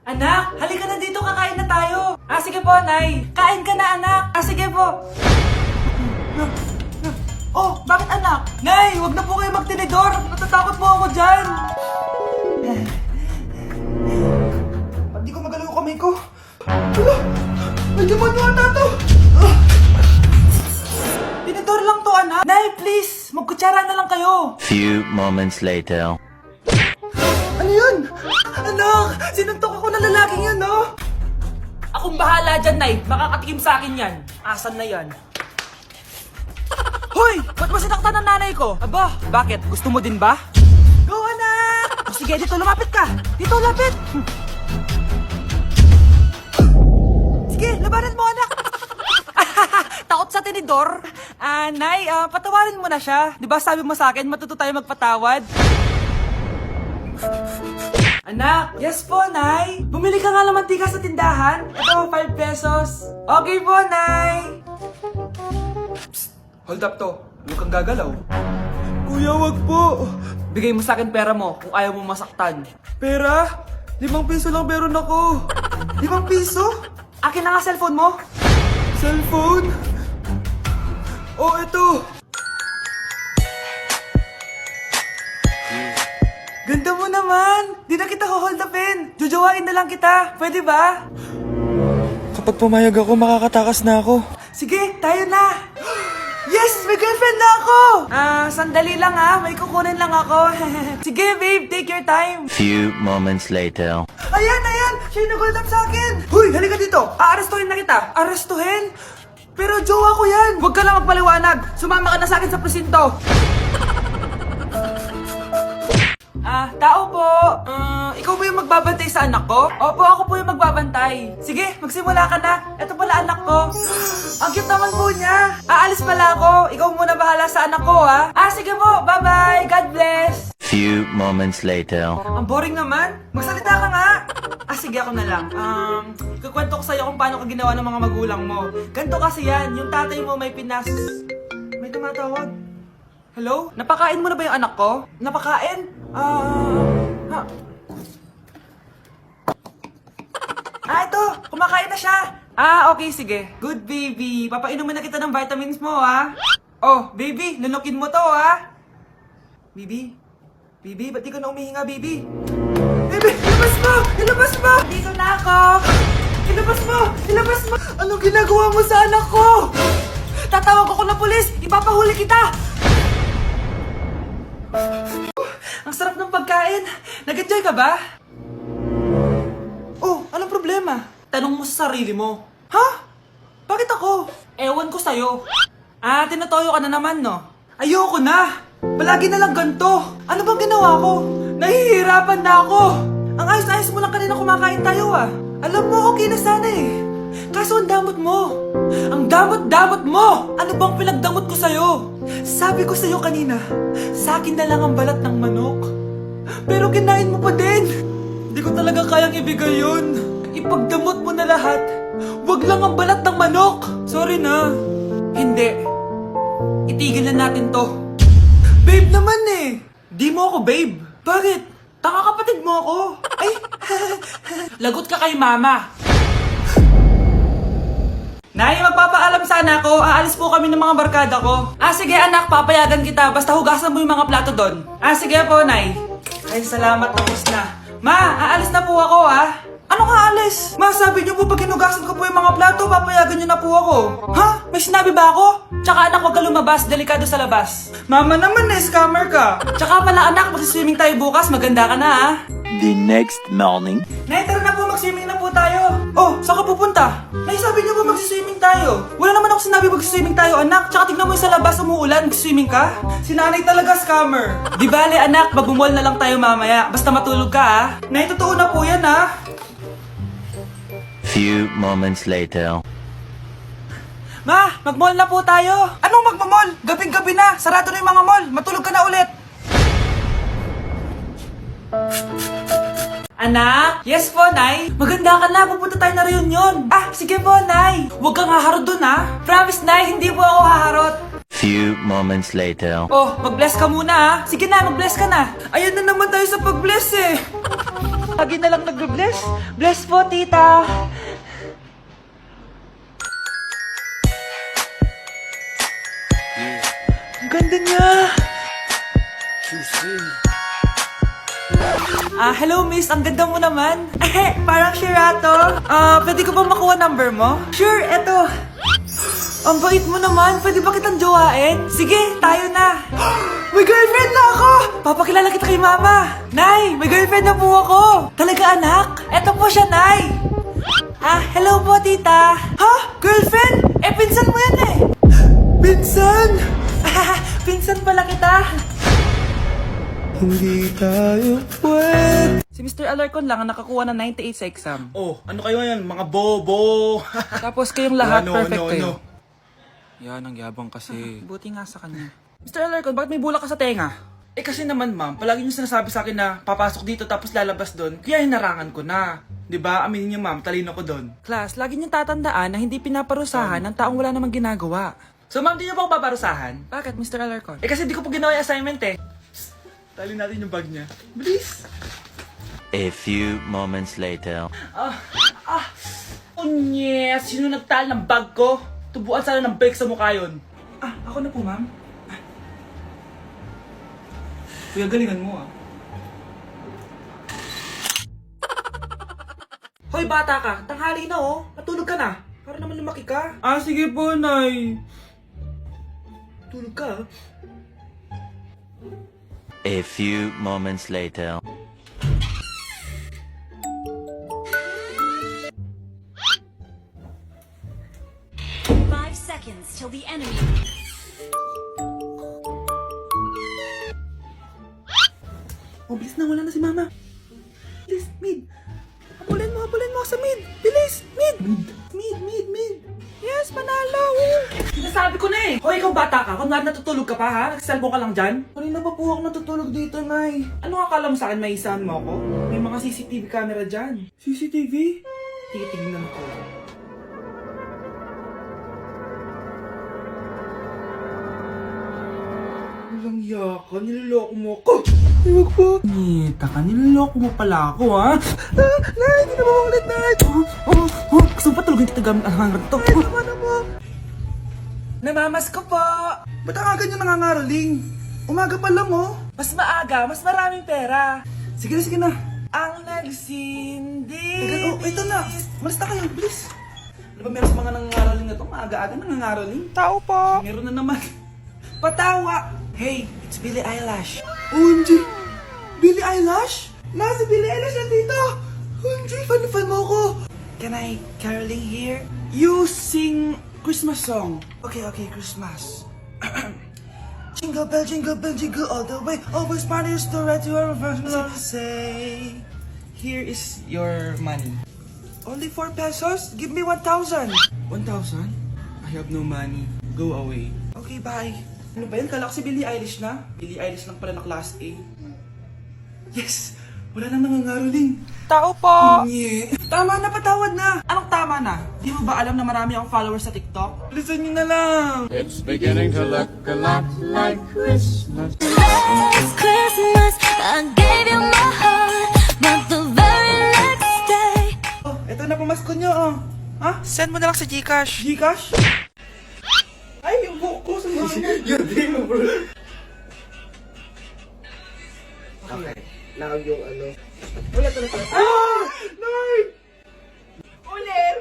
Anak, halika na dito, kakain na tayo. Sige po, Nay. Kain ka na, anak. Sige po. Oh, bakit anak? Nay, wag na po kayo magtinidor. Natatakot po ako dyan. Ba't di ko magalaw yung kamay ko? Hala, may demonyo ata to. Tinidor lang to, anak. Nay, please, magkutsara na lang kayo. Few moments later. Ano yun? Anak, sinuntok ako ng lalaking yun, no? Akong bahala dyan, Nay. Makakatikim sa akin yan. Asan na yan? Hoy! Ba't mo sinaktan ng nanay ko? Aba, bakit? Gusto mo din ba? Go, anak! Sige, dito lumapit ka! Dito, lapit! Sige, labanan mo, anak! Takot sa tinidor? Nay, patawarin mo na siya. Di ba sabi mo sa akin, matuto tayo magpatawad? Anak, yes po, Nay. Bumili ka nga ng mantika sa tindahan. Ito, 5 pesos. Okay po, Nay. Psst, hold up to. Huwag kang gagalaw. Kuya, wag po. Bigay mo sa akin pera mo kung ayaw mo masaktan. Pera? 5 piso lang meron ako. 5 piso? Akin na nga cellphone mo. Cellphone? Oh, ito. Ganda mo naman! Di na kita hold upin! Jujuwain na lang kita! Pwede ba? Kapag pumayag ako, makakatakas na ako. Sige, tayo na! Yes! May girlfriend na ako! Sandali lang may kukunin lang ako. Sige, babe, take your time. Few moments later. Ayan! Siya yung nag-hold up sa akin! Huy, halika dito! Aarestuhin na kita! Arestuhin? Pero jowa ko yan! Huwag ka lang magpaliwanag! Sumama ka na sa akin sa presinto! Tao po. Ikaw ba yung magbabantay sa anak ko? Opo, ako po yung magbabantay. Sige, magsimula ka na. Ito pala anak ko. Ang cute naman po niya. Aalis pala ako. Ikaw muna bahala sa anak ko, ha? Sige po. Bye-bye. God bless. Few moments later. Ang boring naman. Magsalita ka nga. Sige, ako na lang. Kukwento ko sa'yo kung paano ka ginawa ng mga magulang mo. Ganto kasi yan. Yung tatay mo may May tumatawag. Hello? Napakain mo na ba yung anak ko? Napakain? Ito! Kumakain na siya! Okay, sige. Good, baby. Papainumin na kita ng vitamins mo, ha? Oh, baby, lunukin mo to, ha? Baby? Baby, ba't di ka na umihinga, baby? Baby, ilabas mo! Ilabas mo! Dito na ako! Ilabas mo! Ilabas mo! Anong ginagawa mo sa anak ko? Tatawag ako ng pulis! Ipapahuli kita! Ang sarap ng pagkain. Nag-enjoy ka ba? Oh, anong problema? Tanong mo sa sarili mo. Ha? Bakit ako? Ewan ko sa'yo. Tinatoyo ka na naman, no? Ayoko na. Palagi na lang ganito. Ano bang ginawa ko? Nahihirapan na ako. Ang ayos-ayos mo lang kanina kumakain tayo, Alam mo, okay na sana Kaso ang damot mo. Ang damot-damot mo. Ano bang pinagdamot ko sa'yo? Sabi ko sa'yo kanina, sa akin na lang ang balat ng manok. Pero kinain mo pa din. Hindi ko talaga kayang ibigay yun. Ipagdamot mo na lahat. Wag lang ang balat ng manok. Sorry na. Hindi. Itigil na natin to. Babe naman Di mo ako babe. Bakit? Taka kapatid mo ako. Ay, lagot ka kay mama. Nay, magpapaalam sana ako. Aalis po kami ng mga barkada ko. Sige anak, papayagan kita. Basta hugasan mo yung mga plato doon. Sige po, Nay. Ay, salamat, tapos na. Ma, aalis na po ako, Ano nga aalis? Ma, sabi niyo po pag hinugasan ko po yung mga plato, papayagan niyo na po ako. Ha? May sinabi ba ako? Tsaka anak, huwag ka lumabas. Delikado sa labas. Mama naman, scammer ka. Tsaka pala anak, magsiswimming tayo bukas. Maganda ka na, The next morning. Nay, tara na po, mag-swimming na po tayo. Oh, saan ka pupunta? Nay, sabi niyo po mag-swimming tayo. Wala naman ako sinabi mag-swimming tayo, anak. Tsaka tignan mo yung sa labas, umuulan, mag-swimming ka. Si nanay talaga scammer. Di bale, anak, mag-mall na lang tayo mamaya. Basta matulog ka, Nay, totoo na po yan, Few moments later. Ma, mag-mall na po tayo. Anong mag-mall? Gabing-gabi na. Sarado na yung mga mall. Matulog ka na ulit. Anak? Yes po, Nay. Maganda ka na. Pupunta tayo na reunion. Sige po, Nay. Huwag kang haharot dun, Promise, Nay. Hindi po ako haharot. Few moments later. Oh, mag-bless ka muna, Sige na, mag-bless ka na. Ayan na naman tayo sa pag-bless Lagi na lang nagbe-bless. Bless po, tita. Ang ganda niya. Hello miss, ang ganda mo naman. Parang Sherato. Pwede ko ba makuha number mo? Sure, eto. Ang bait mo naman, pwede ba kitang jowain? Sige, tayo na. May girlfriend na ako! Papakilala kita kay mama. Nay, may girlfriend na po ako. Talaga anak? Eto po siya, Nay. Hello po tita. Ha? Girlfriend? Pinsan mo yan eh. Pinsan? Pinsan pala kita. Hindi tayo pwede. Si Mr. Alarcon lang ang nakakuha ng 98 sa exam. Oh, ano kayo yan? Mga bobo. Tapos kayong lahat Ano, perfect ano, kayo. ano? Yan, ang yabang kasi. Buti nga sa kanya. Mr. Alarcon, bakit may bulak ka sa tenga? Kasi naman ma'am, palagi niyo sinasabi sa akin na papasok dito tapos lalabas doon. Kaya hinarangan ko na. 'Di ba? Aminin niyo ma'am, talino ko doon. Class, lagi niyong tatandaan na hindi pinaparusahan ng taong wala namang ginagawa. So ma'am, di niyo ba ako paparusahan? Bakit, Mr. Alarcon? Kasi di ko po ginawa yung assignment eh. Tali natin yung bag niya. Bilis! A few moments later. Unyes! Sino nagtal ng bag ko? Tubuan sana ng bike sa mukha yun. Ako na po, ma'am. Kuya, galingan mo ah. Hoy, bata ka. Tanghali na oh. Matulog ka na. Para naman lumaki ka. Sige po, Nay. Tulog ka. A few moments later. Seconds till the enemy. Bilis na. Wala na si mama. Bilis, mid. Habulin mo sa mid. Bilis, mid. Mid. Yes, panalo. Sinasabi ko na eh. Hoy, ikaw bata ka. Kung natutulog ka pa ha? Nagsiselfon ka lang dyan? Kanina pa po ako natutulog dito, Nay. Ano akala mo sa akin, maisahan mo ako? May mga CCTV camera dyan. CCTV? Titignan ko. Walang yaka, niloloko mo ako. Huwag po. Nita ka, niloloko mo pala ako ha? Nay, hindi na maulit, Nay. Gusto mo pa tulogin kita gamit ang hangar to? Ano mo? Namamas ko po. Ba't ang aga niyo nangangaroling? Umaga pa lang, oh. Mas maaga, mas maraming pera. Sige na. Ang nagsindi. Ito na. Malis na kayo, bilis. Ano ba meron sa mga nangangaroling na to? Maaga-aga nangangaroling. Tao po. Meron na naman. Patawa. Hey, it's Billie Eilish. OMG! Billie Eilish? Nasa Billie Eilish na dito! OMG, fan mo ko! Can I caroling here? You sing Christmas song. Okay, Christmas. Jingle bell, jingle all the way. Always parties to ride to our first love. Say, here is your money. Only 4 pesos? Give me 1,000. 1,000? I have no money. Go away. Okay, bye. Ano ba yan? Kala ko si Billie Eilish na. Billie Eilish lang pala na class A. Yes! Wala nang nangangaroling. Tao po. Yeah. Tama na, patawad na. Anong tama na? Di mo ba alam na marami akong followers sa TikTok? Listen nyo na lang. It's beginning to look a lot like Christmas. Last Christmas, I gave you my heart, but the very next day. Oh, eto na pamasko nyo, oh. Ha? Send mo na lang sa Gcash. Gcash? Ay, yung buhok ko sa mga. Yun, di mo, bro. Okay. Now yung ano. Wala to na to. Ah! Nay! Ulit!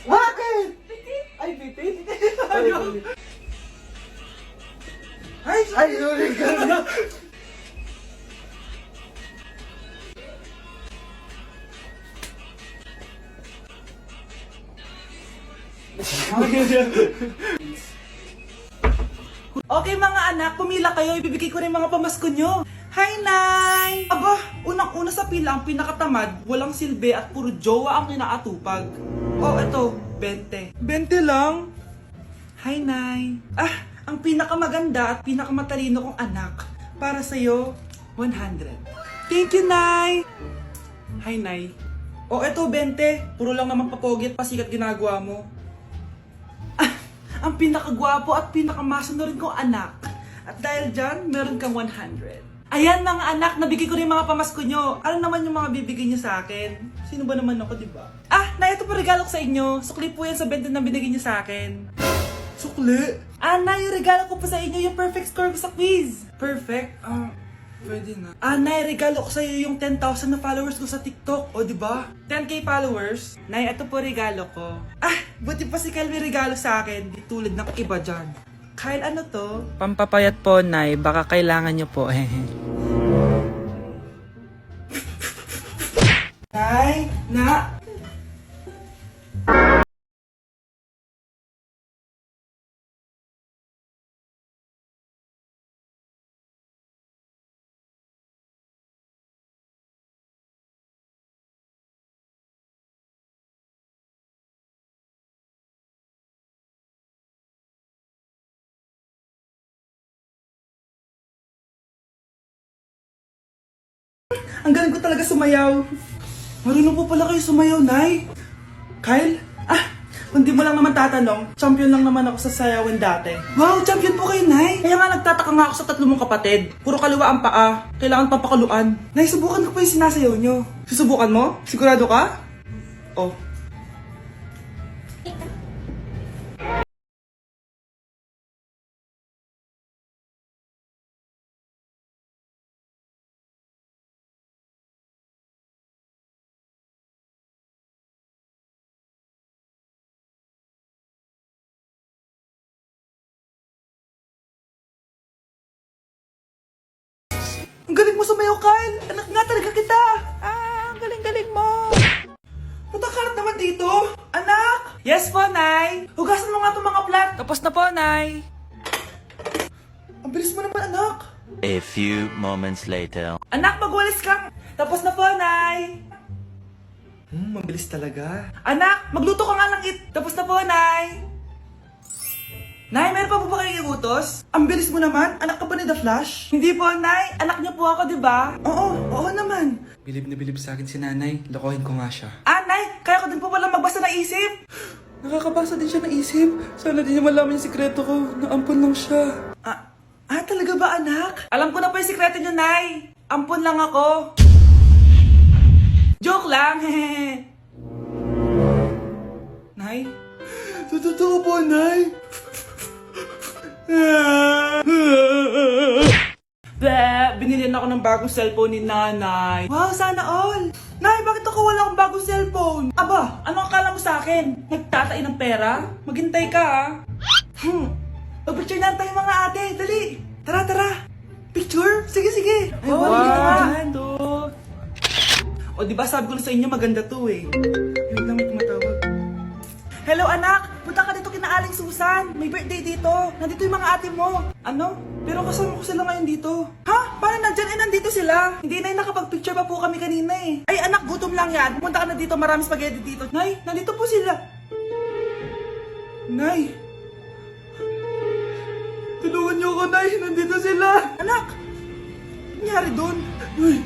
Bakit? Ay, bitit? Ayun. Ay, sorry ka na. Okay mga anak, pumila kayo. Ibibigay ko rin mga pamasko nyo. Hi, Nay! Aba, unang-una sa pila ang pinakatamad, walang silbi at puro jowa ang kinaatupag. Oh, eto, 20. 20 lang? Hi, Nay! Ang pinakamaganda at pinakamatalino kong anak. Para sa'yo, 100. Thank you, Nay! Hi, Nay. O eto, 20. Puro lang naman papogit, pasikat ginagawa mo. Ah, ang pinakagwapo at pinakamasunurin kong anak. At dahil dyan, meron kang 100. Ayan mga anak, nabigay ko rin yung mga pamasko nyo. Ano naman yung mga bibigay nyo sa akin? Sino ba naman ako, diba? Ah, na ito po regalo ko sa inyo. Sukli po yan sa 20 na binigay nyo sa akin. Sukli? Ah, na, yung regalo ko po sa inyo, yung perfect score ko sa quiz. Perfect? Pwede na. Ah, Nay, regalo ko sa'yo yung 10,000 na followers ko sa TikTok. O, diba? 10k followers. Nay, ito po regalo ko. Ah, buti pa si Kyle may regalo sa akin. Di tulad ng iba dyan. Kyle, ano to? Pampapayat po, Nay. Baka kailangan nyo po. Nay, na... Ang galing ko talaga sumayaw. Marunong po pala kayo sumayaw, Nay. Kyle? Ah, kung di mo lang naman tatanong, champion lang naman ako sa sayawin dati. Wow, champion po kayo, Nay. Kaya nga nagtataka nga ako sa 3 mong kapatid. Puro kaliwa ang paa. Kailangan papakaluan. Nay, subukan ko pa yung sinasayaw nyo. Susubukan mo? Sigurado ka? Oh. Ang galing mo sumayaw, Kyle! Anak nga talaga kita! Ah, ang galing-galing mo! Punta ka naman dito! Anak! Yes po, Nay! Hugasan mo nga itong mga plat! Tapos na po, Nay! Ang bilis mo naman, anak! A few moments later. Anak, magwalis ka! Tapos na po, Nay! Mabilis talaga. Anak, magluto ka nga ng Tapos na po, Nay! Nay, meron pa po ba kayong iutos? Ang bilis mo naman. Anak ka ba ni The Flash? Hindi po, Nay. Anak niyo po ako, di ba? Oo naman. Bilib na bilib sa akin si Nanay. Lokohin ko nga siya. Ah, Nay, kaya ko din po pala magbasa ng isip. Nakakabasa din siya ng isip. Sana din niya malaman yung sikreto ko. Naampon lang siya. Talaga ba, anak? Alam ko na po yung sikreto niyo, Nay. Ampon lang ako. Joke lang, hehe. Nay? Totoo po, Nay. Binilihan ako ng bagong cellphone ni Nanay. Wow, sana all! Nay, bakit ako wala akong bagong cellphone? Aba, ano akala mo sa akin? Nagtatain ng pera? Maghintay ka, ah. Mag-picture na tayo mga ate, dali! Tara! Picture? Sige! Ay, wow! O, diba sabi ko na sa inyo maganda to eh. Yun lang may tumatawag. Hello anak! Punta ka dito kina Aling Susan! May birthday dito! Nandito yung mga ate mo! Ano? Pero kasama ko sila ngayon dito. Ha? Paano nandyan? Nandito sila! Hindi na nakapag-picture pa po kami kanina eh. Ay anak, gutom lang yan! Pumunta ka na dito, marami spaghetti dito. Nay, nandito po sila! Nay! Tulungan niyo ako, Nay! Nandito sila! Anak! Ano nangyari doon? Uy,